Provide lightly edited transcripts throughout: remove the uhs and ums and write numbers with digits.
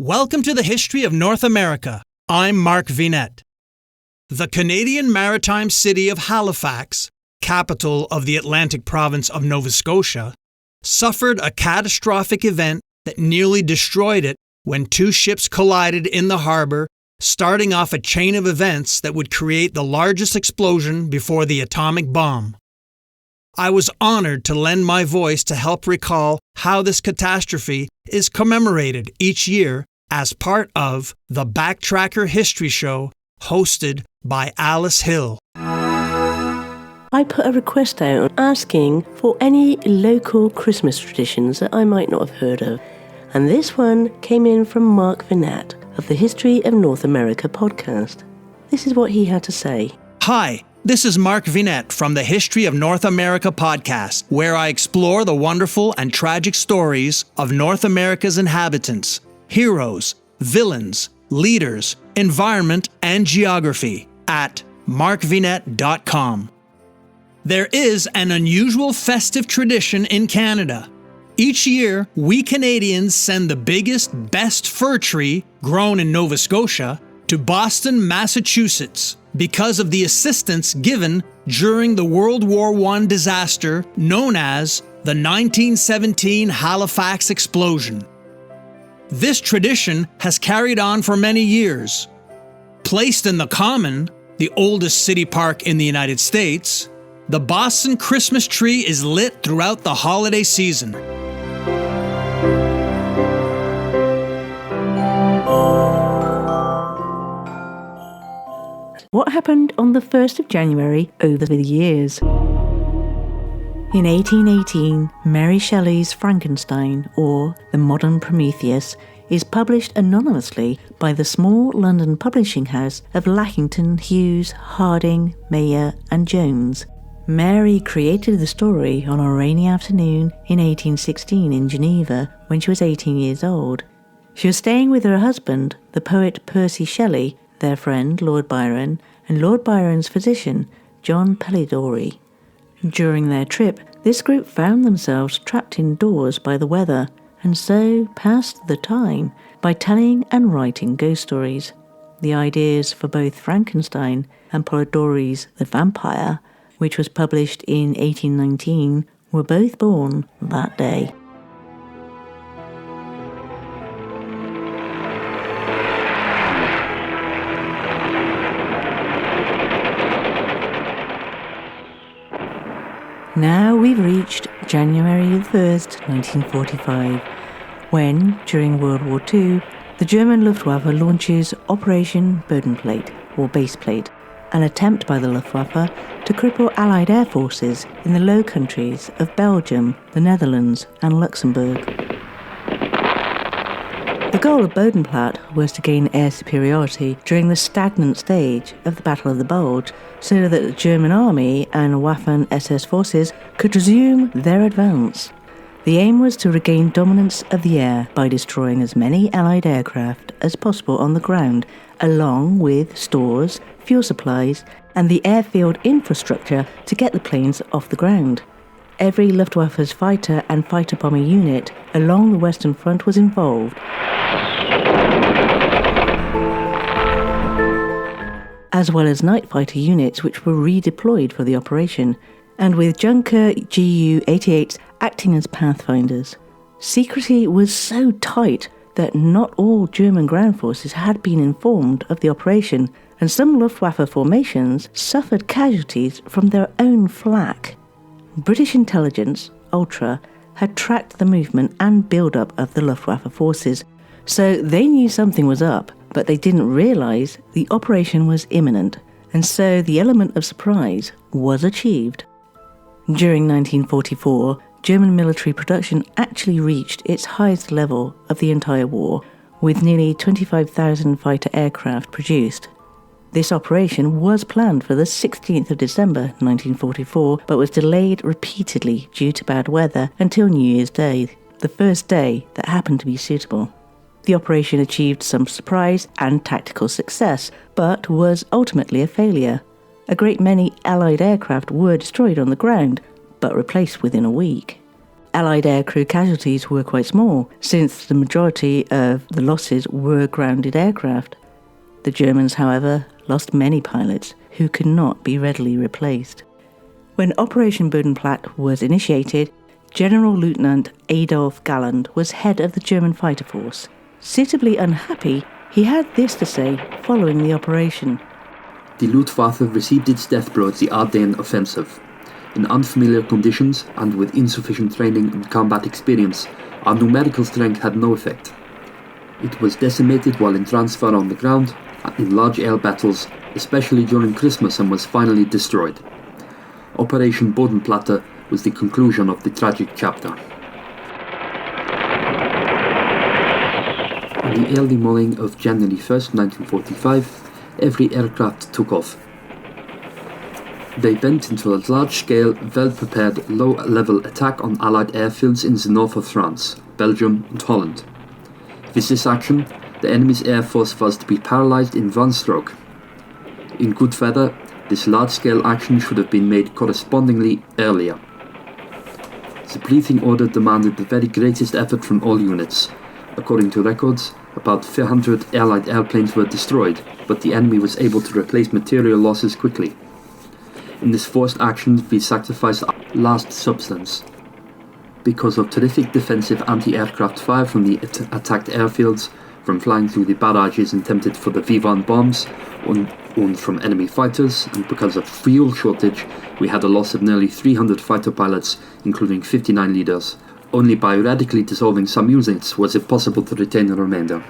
Welcome to the History of North America. I'm Mark Vinette. The Canadian maritime city of Halifax, capital of the Atlantic province of Nova Scotia, suffered a catastrophic event that nearly destroyed it when two ships collided in the harbour, starting off a chain of events that would create the largest explosion before the atomic bomb. I was honored to lend my voice to help recall how this catastrophe is commemorated each year as part of the BackTracker History Show hosted by Alice Hill. I put a request out asking for any local Christmas traditions that I might not have heard of, and this one came in from Mark Vinette of the History of North America podcast. This is what he had to say. Hi, this is Mark Vinette from the History of North America podcast, where I explore the wonderful and tragic stories of North America's inhabitants, heroes, villains, leaders, environment, and geography at markvinette.com. There is an unusual festive tradition in Canada. Each year, we Canadians send the biggest, best fir tree, grown in Nova Scotia, to Boston, Massachusetts, because of the assistance given during the World War I disaster known as the 1917 Halifax Explosion. This tradition has carried on for many years. Placed in the Common, the oldest city park in the United States, the Boston Christmas tree is lit throughout the holiday season. What happened on the 1st of January over the years? In 1818, Mary Shelley's Frankenstein, or The Modern Prometheus, is published anonymously by the small London publishing house of Lackington, Hughes, Harding, Mayer and Jones. Mary created the story on a rainy afternoon in 1816 in Geneva when she was 18 years old. She was staying with her husband, the poet Percy Shelley, their friend Lord Byron, and Lord Byron's physician, John Polidori. During their trip, this group found themselves trapped indoors by the weather, and so passed the time by telling and writing ghost stories. The ideas for both Frankenstein and Polidori's The Vampire, which was published in 1819, were both born that day. Now we've reached January 1st, 1945, when, during World War II, the German Luftwaffe launches Operation Bodenplate, or Baseplate, an attempt by the Luftwaffe to cripple Allied air forces in the Low Countries of Belgium, the Netherlands and Luxembourg. The goal of Bodenplatte was to gain air superiority during the stagnant stage of the Battle of the Bulge, so that the German Army and Waffen-SS forces could resume their advance. The aim was to regain dominance of the air by destroying as many Allied aircraft as possible on the ground, along with stores, fuel supplies, and the airfield infrastructure to get the planes off the ground. Every Luftwaffe's fighter and fighter bomber unit along the Western Front was involved, as well as night fighter units which were redeployed for the operation, and with Junker Ju-88s acting as pathfinders. Secrecy was so tight that not all German ground forces had been informed of the operation, and some Luftwaffe formations suffered casualties from their own flak. British intelligence, Ultra, had tracked the movement and build-up of the Luftwaffe forces, so they knew something was up, but they didn't realise the operation was imminent, and so the element of surprise was achieved. During 1944, German military production actually reached its highest level of the entire war, with nearly 25,000 fighter aircraft produced. This operation was planned for the 16th of December 1944, but was delayed repeatedly due to bad weather until New Year's Day, the first day that happened to be suitable. The operation achieved some surprise and tactical success, but was ultimately a failure. A great many Allied aircraft were destroyed on the ground, but replaced within a week. Allied aircrew casualties were quite small, since the majority of the losses were grounded aircraft. The Germans, however, lost many pilots who could not be readily replaced. When Operation Bodenplatte was initiated, General Lieutenant Adolf Galland was head of the German fighter force. Suitably unhappy, he had this to say following the operation. The Luftwaffe received its death blow at the Ardennes offensive. In unfamiliar conditions and with insufficient training and combat experience, our numerical strength had no effect. It was decimated while in transfer on the ground, in large air battles, especially during Christmas, and was finally destroyed. Operation Bodenplatte was the conclusion of the tragic chapter. On the early morning of January 1st, 1945, every aircraft took off. They went into a large-scale, well-prepared, low-level attack on Allied airfields in the north of France, Belgium and Holland. With this action, the enemy's air force was to be paralyzed in one stroke. In good weather, this large-scale action should have been made correspondingly earlier. The briefing order demanded the very greatest effort from all units. According to records, about 400 Allied airplanes were destroyed, but the enemy was able to replace material losses quickly. In this forced action, we sacrificed our last substance. Because of terrific defensive anti-aircraft fire from the attacked airfields, from flying through the barrages intended for the V-1 bombs, and from enemy fighters, and because of fuel shortage, we had a loss of nearly 300 fighter pilots, including 59 leaders. Only by radically dissolving some units was it possible to retain the remainder.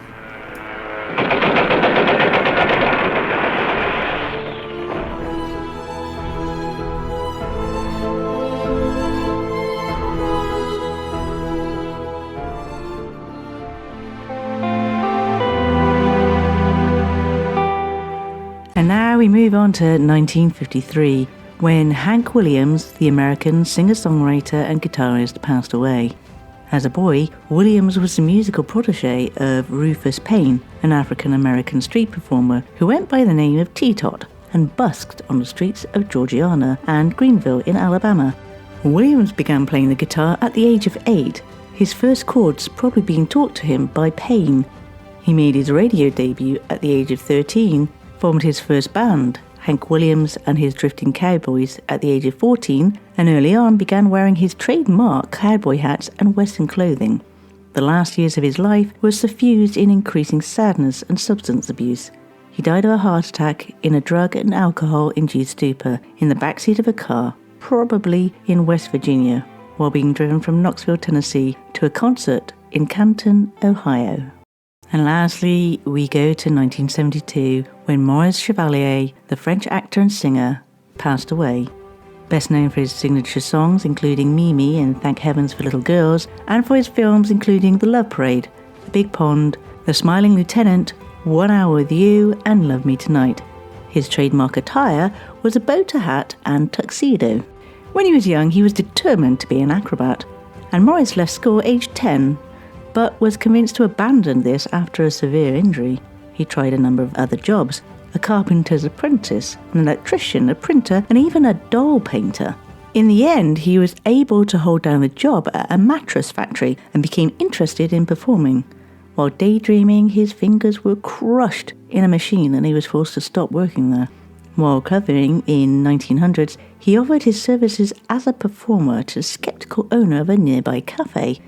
And now we move on to 1953, when Hank Williams, the American singer-songwriter and guitarist, passed away. As a boy, Williams was the musical protege of Rufus Payne, an African-American street performer who went by the name of T-Tot and busked on the streets of Georgiana and Greenville in Alabama. Williams began playing the guitar at the age of 8, his first chords probably being taught to him by Payne. He made his radio debut at the age of 13, formed his first band, Hank Williams and his Drifting Cowboys, at the age of 14, and early on began wearing his trademark cowboy hats and Western clothing. The last years of his life were suffused in increasing sadness and substance abuse. He died of a heart attack in a drug and alcohol-induced stupor in the backseat of a car, probably in West Virginia, while being driven from Knoxville, Tennessee, to a concert in Canton, Ohio. And lastly, we go to 1972, when Maurice Chevalier, the French actor and singer, passed away. Best known for his signature songs including Mimi and Thank Heavens for Little Girls, and for his films including The Love Parade, The Big Pond, The Smiling Lieutenant, 1 Hour with You, and Love Me Tonight. His trademark attire was a boater hat and tuxedo. When he was young, he was determined to be an acrobat, and Maurice left school aged 10, but was convinced to abandon this after a severe injury. He tried a number of other jobs: a carpenter's apprentice, an electrician, a printer, and even a doll painter. In the end, he was able to hold down a job at a mattress factory and became interested in performing. While daydreaming, his fingers were crushed in a machine and he was forced to stop working there. While covering in 1900s, he offered his services as a performer to the skeptical owner of a nearby cafe.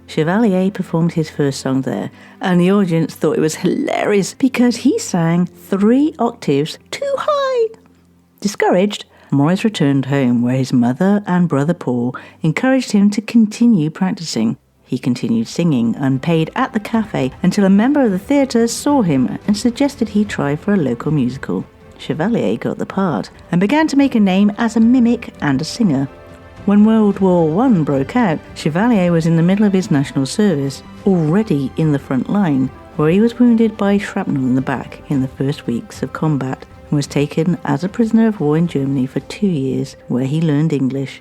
Chevalier performed his first song there, and the audience thought it was hilarious because he sang 3 octaves too high. Discouraged, Maurice returned home, where his mother and brother Paul encouraged him to continue practicing. He continued singing unpaid at the cafe until a member of the theatre saw him and suggested he try for a local musical. Chevalier got the part and began to make a name as a mimic and a singer. When World War I broke out, Chevalier was in the middle of his national service, already in the front line, where he was wounded by shrapnel in the back in the first weeks of combat, and was taken as a prisoner of war in Germany for 2 years, where he learned English.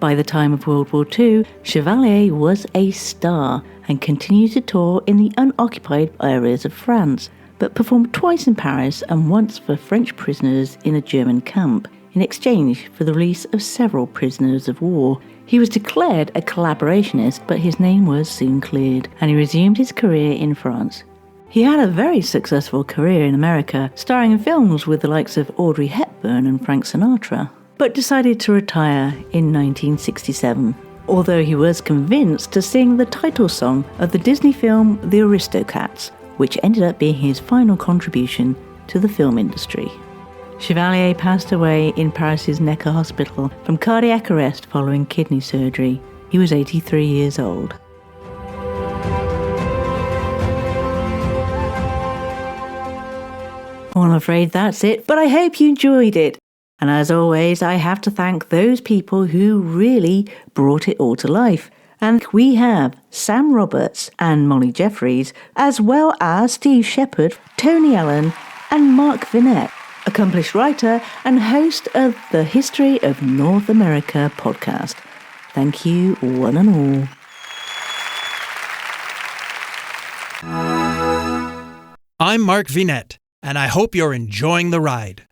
By the time of World War II, Chevalier was a star and continued to tour in the unoccupied areas of France, but performed twice in Paris and once for French prisoners in a German camp. in exchange for the release of several prisoners of war. He was declared a collaborationist, but his name was soon cleared, and he resumed his career in France. He had a very successful career in America, starring in films with the likes of Audrey Hepburn and Frank Sinatra, but decided to retire in 1967, although he was convinced to sing the title song of the Disney film The Aristocats, which ended up being his final contribution to the film industry. Chevalier passed away in Paris's Necker Hospital from cardiac arrest following kidney surgery. He was 83 years old. Well, I'm afraid that's it, but I hope you enjoyed it. And as always, I have to thank those people who really brought it all to life. And we have Sam Roberts and Molly Jeffries, as well as Steve Shepherd, Tony Allen, and Mark Vinette, accomplished writer and host of the History of North America podcast. Thank you, one and all. I'm Mark Vinette, and I hope you're enjoying the ride.